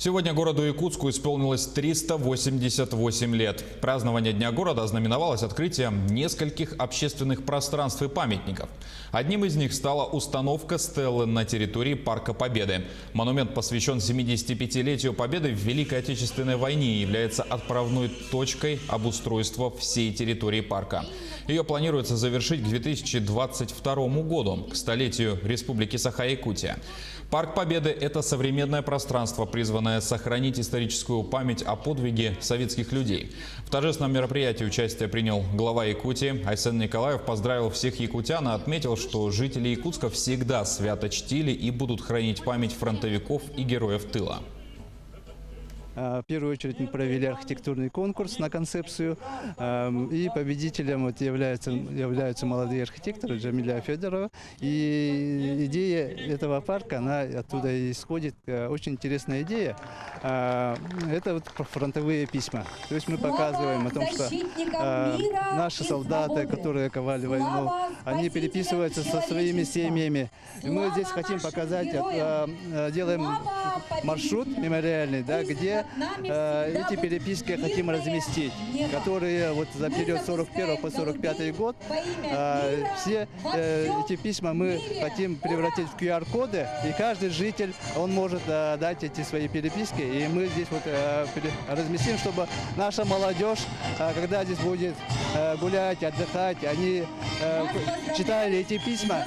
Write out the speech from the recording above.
Сегодня городу Якутску исполнилось 388 лет. Празднование Дня города ознаменовалось открытием нескольких общественных пространств и памятников. Одним из них стала установка стелы на территории Парка Победы. Монумент посвящен 75-летию Победы в Великой Отечественной войне и является отправной точкой обустройства всей территории парка. Ее планируется завершить к 2022 году, к столетию Республики Саха-Якутия. Парк Победы – это современное пространство, призванное сохранить историческую память о подвиге советских людей. В торжественном мероприятии участие принял глава Якутии Айсен Николаев, поздравил всех якутян и отметил, что жители Якутска всегда свято чтили и будут хранить память фронтовиков и героев тыла. В первую очередь мы провели архитектурный конкурс на концепцию, и победителем являются молодые архитекторы Джамиля Федорова. И идея этого парка, она оттуда и исходит. Очень интересная идея. Это фронтовые письма. То есть мы показываем о том, что наши солдаты, которые ковали войну, они переписываются со своими семьями. И мы здесь хотим показать, делаем маршрут мемориальный, да, где эти переписки хотим разместить, которые вот за период 41 по 45 год, все эти письма мы хотим превратить в QR-коды, и каждый житель, он может дать эти свои переписки, и мы здесь вот разместим, чтобы наша молодежь, когда здесь будет гулять, отдыхать, они читали эти письма